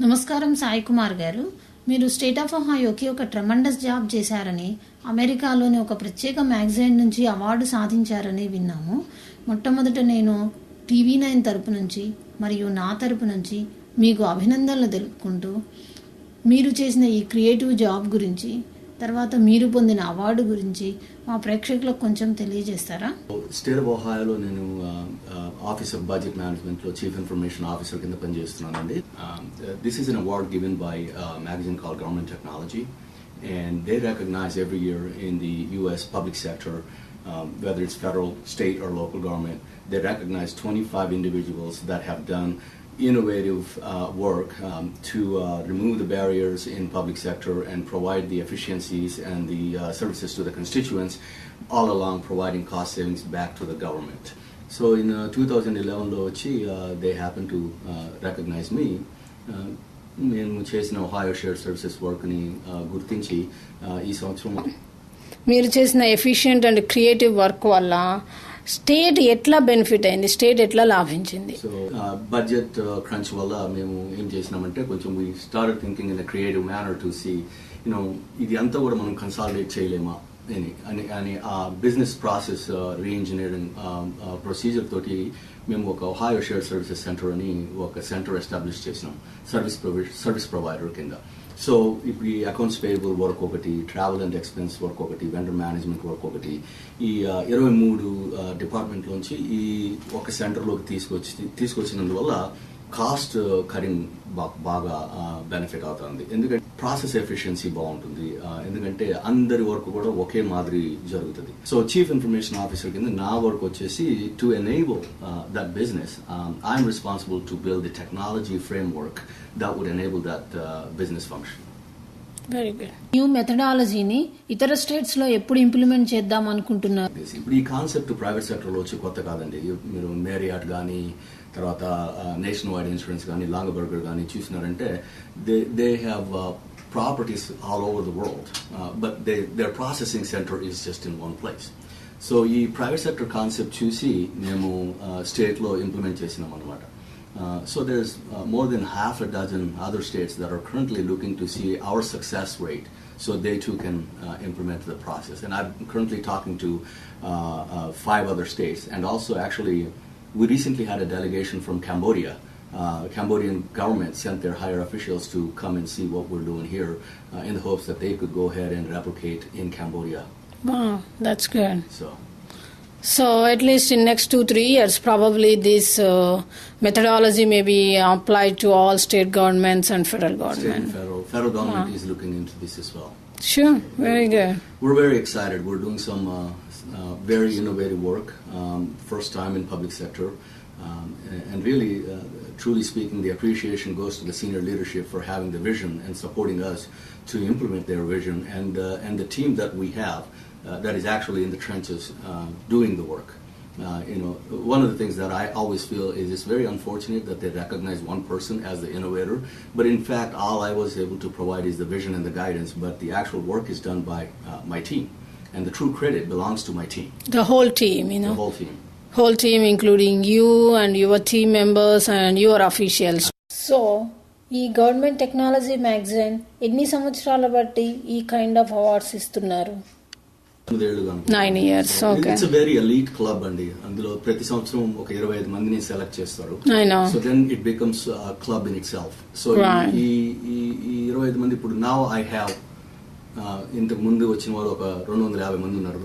నమస్కారం సాయి కుమార్ గారు, మీరు స్టేట్ ఆఫ్ ఒహాయోకి ఒక ట్రెమండస్ జాబ్ చేశారని, అమెరికాలోని ఒక ప్రత్యేక మ్యాగజైన్ నుంచి అవార్డు సాధించారని విన్నాము. మొట్టమొదట నేను TV9 తరపు నుంచి మరియు నా తరపు నుంచి మీకు అభినందనలు తెలుపుకుంటూ, మీరు చేసిన ఈ క్రియేటివ్ జాబ్ గురించి, తర్వాత మీరు పొందిన అవార్డు గురించి మా ప్రేక్షకులకు కొంచెం తెలియజేస్తారా? స్టేట్ ఆఫ్ ఒహాయోలో నేను ఆఫీస్ ఆఫ్ బడ్జెట్ మేనేజ్మెంట్ లో చీఫ్ ఇన్ఫర్మేషన్ ఆఫీసర్ కింద పనిచేస్తున్నానండి. This is an award given by magazine called government technology, and they recognize every year in the U.S. public sector, whether it's federal, state, or local government, they recognize 25 individuals that have done innovative work to remove the barriers in public sector and provide the efficiencies and the services to the constituents, all along providing cost savings back to the government. So in 2011 lo vachi they happened to recognize me. నేను చేసిన Ohio share services వర్క్ని గుర్తించి ఈ సంవత్సరం మీరు చేసిన efficient and creative work వల్ల state ఎట్లా బెనిఫిట్ అయింది, స్టేట్ ఎట్లా లాభించింది? సో బడ్జెట్ క్రంచ్ వల్ల మేము ఏం చేసినామంటే కొంచెం we started thinking in a creative manner to see ఇది అంతా కూడా మనం కన్సాలిడేట్ చేయలేమా అని ఆ బిజినెస్ ప్రాసెస్ రీఇంజనీరింగ్ ప్రొసీజర్ తోటి మేము ఒక ఒహాయో షేర్ సర్వీసెస్ సెంటర్ అని ఒక సెంటర్ ఎస్టాబ్లిష్ చేసినాం సర్వీస్ ప్రొవైడర్ కింద. సో ఇప్పుడు ఈ అకౌంట్స్ పేయబుల్ వర్క్ ఒకటి, ట్రావెల్ అండ్ ఎక్స్పెన్స్ వర్క్ ఒకటి, వెండర్ మేనేజ్మెంట్ వర్క్ ఒకటి, ఈ 23 డిపార్ట్మెంట్లోంచి ఈ ఒక సెంటర్లోకి తీసుకొచ్చినందువల్ల కాస్ట్ కటింగ్ బాగా బెనిఫిట్ అవుతుంది. ఎందుకంటే ప్రాసెస్ ఎఫిషియన్సీ బాగుంటుంది, ఎందుకంటే అందరి వర్క్ కూడా ఒకే మాదిరి జరుగుతుంది. సో చీఫ్ ఇన్ఫర్మేషన్ ఆఫీసర్ కింద నా వర్క్ వచ్చేసి to enable that business, I'm responsible to build the technology framework that would enable that business function. Very good. New మెథడాలజీని ఇతర స్టేట్స్ లో ఎప్పుడు ఇంప్లిమెంట్ చేద్దాం అనుకుంటున్నారు? ఇప్పుడు ఈ కాన్సెప్ట్ ప్రైవేట్ సెక్టర్ లో వచ్చి కొత్త కాదండి. మీరు మేరియాట్ కానీ, తర్వాత నేషన్ వైడ్ ఇన్సూరెన్స్ కానీ, లాంగబర్గర్ కానీ చూసినారంటే they have properties all over the world, but their processing centre is just in one place. So ఈ ప్రైవేట్ సెక్టర్ కాన్సెప్ట్ చూసి మేము స్టేట్ లో ఇంప్లిమెంట్ చేసినాం అనమాట. So there's more than half a dozen other states that are currently looking to see our success rate so they too can implement the process. And I'm currently talking to 5 other states. And also actually we recently had a delegation from Cambodia. Cambodian government sent their higher officials to come and see what we're doing here in the hopes that they could go ahead and replicate in Cambodia. Wow, that's good. So at least in next 2-3 years, probably this methodology may be applied to all state governments and federal government. State and federal government is looking into this as well. Sure, very good. We're very excited. We're doing some very innovative work, first time in public sector, and really, truly speaking, the appreciation goes to the senior leadership for having the vision and supporting us to implement their vision, and the team that we have. That is actually in the trenches doing the work. One of the things that I always feel is it's very unfortunate that they recognize one person as the innovator, but in fact all I was able to provide is the vision and the guidance, but the actual work is done by my team, and the true credit belongs to my team. The whole team, The whole team. Whole team including you and your team members and your officials. So ఈ government technology magazine ఎన్ని సంవత్సరాల బట్టి ఈ kind of awards ఇస్తున్నారు? 9 years. Okay. It's a very elite club అండి. అందులో ప్రతి సంవత్సరం ఒక 25 మందిని సెలెక్ట్ చేస్తారు. I know. So then it becomes a club in itself. So right. ఈ 25 మంది ఇప్పుడు now I have ఇంతకు ముందు వచ్చిన వాళ్ళు ఒక 250 మంది ఉన్నారు.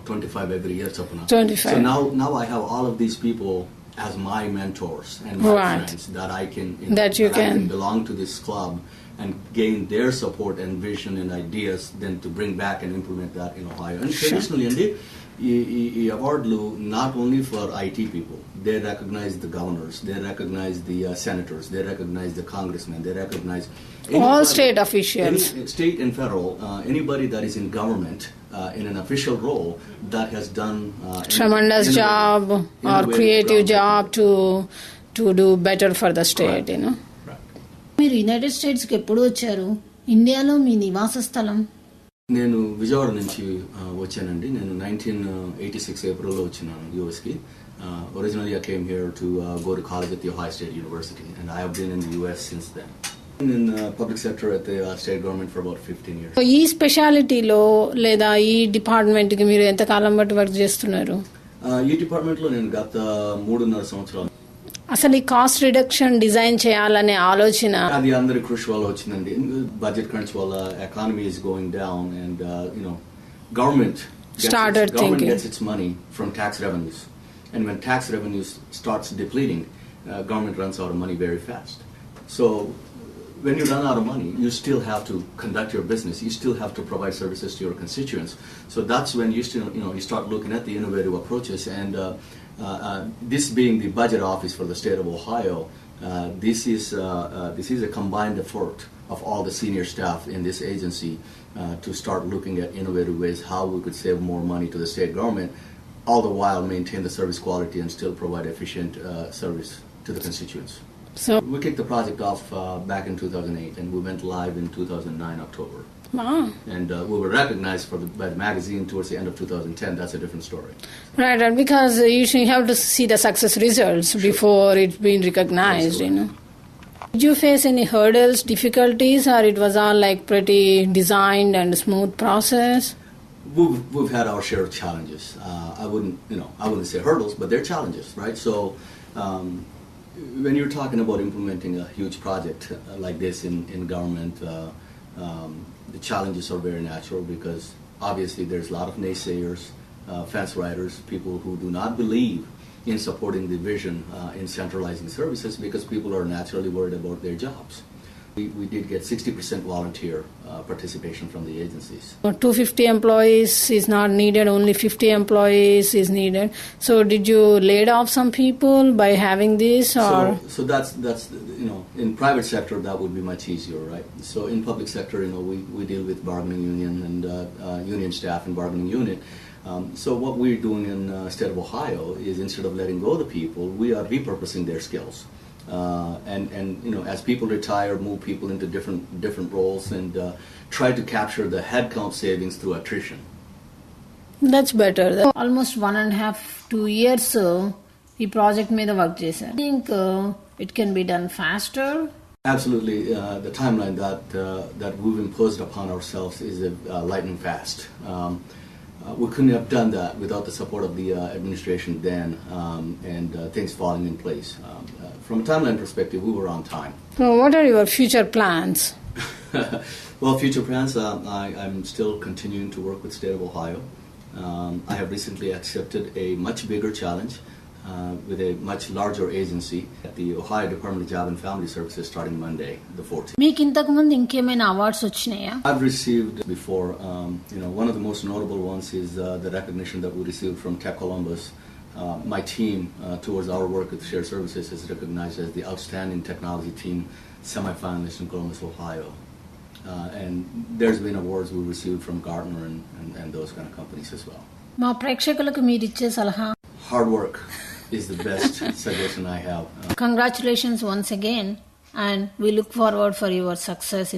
25 every year చొప్పున. 25. So now I have all of these people as my mentors and my right. friends that I can I can belong to this club and gain their support and vision and ideas then to bring back and implement that in Ohio. And traditionally, the award not only for IT people, they recognize the governors, they recognize the senators, they recognize the congressmen, they recognize all state officials, state and federal, anybody that is in government in an official role that has done tremendous job or creative job to do better for the state. Right. మీరు United స్టేట్స్కి ఎప్పుడు వచ్చారు? ఇండియాలో మీ నివాస స్థలం? నేను విజయవాడ నుంచి వచ్చానండి. నేను 1986 ఏప్రిల్లో వచ్చినాను యూఎస్కి. Originally I came here to go to college at the Ohio State University, and I have been in the US since then. In the public sector at the state government for about 15 years. ఈ స్పెషాలిటీలో లేదా ఈ డిపార్ట్మెంట్కి మీరు ఎంతకాలం బట్టి work చేస్తున్నారు? ఈ డిపార్ట్మెంట్లో నేను గత 3.5 సంవత్సరాలు. అసలు ఈ కాస్ట్ రిడక్షన్ డిజైన్ చేయాలనే ఆలోచన అది అందరి కృషి వల్ల వచ్చిందండి. బడ్జెట్ క్రంచ్ వల్ల economy is going down and government gets its money from tax revenues, and when tax revenues starts depleting, government runs out of money very fast. So when you run out of money, you still have to conduct your business. You still have to provide services to your constituents. So that's when you still, you start looking at the innovative approaches. And this being the budget office for the state of Ohio, this is a combined effort of all the senior staff in this agency to start looking at innovative ways how we could save more money to the state government, all the while maintain the service quality and still provide efficient service to the constituents. So We kicked the project off back in 2008, and we went live in 2009 October. wow. And we were recognized by the magazine towards the end of 2010. That's a different story. Right, and because you have to see the success results before it's been recognized, Did you face any hurdles, difficulties, or it was all like pretty designed and smooth process? We've had our share of challenges. I wouldn't say hurdles, but they're challenges, right? So when you're talking about implementing a huge project like this in government, the challenges are very natural because obviously there's a lot of naysayers, fence riders, people who do not believe in supporting the vision in centralizing services because people are naturally worried about their jobs. We did get 60% volunteer participation from the agencies. 250 employees is not needed, only 50 employees is needed. So did you laid off some people by having this, or? So that's in private sector that would be much easier, right? So in public sector, we deal with bargaining union and union staff and bargaining unit. So what we're doing in state of Ohio is instead of letting go of the people, we are repurposing their skills. And as people retire, move people into different roles and try to capture the headcount savings through attrition. That's better. Almost 1.5-2 years ఈ project మీద work చేశారు. I think it can be done faster. Absolutely, the timeline that we've imposed upon ourselves is lightning fast. We couldn't have done that without the support of the administration then, and things falling in place. From a timeline perspective, we were on time. So what are your future plans? Well, future plans, I'm still continuing to work with State of Ohio. I have recently accepted a much bigger challenge with a much larger agency at the Ohio Department of Job and Family Services starting Monday, the 14th. మీకు ఇంతకు ముందు ఇంకేమైనా awards వచ్చినాయా? I've received before, one of the most notable ones is the recognition that we received from Tech Columbus. My team, towards our work with Shared Services, is recognized as the Outstanding Technology Team semifinalist in Columbus, Ohio. And there's been awards we received from Gartner and those kind of companies as well. మా ప్రేక్షకులకు మీరు ఇచ్చే సలహా? Hard work is the best suggestion I have. Congratulations once again, and we look forward for your success in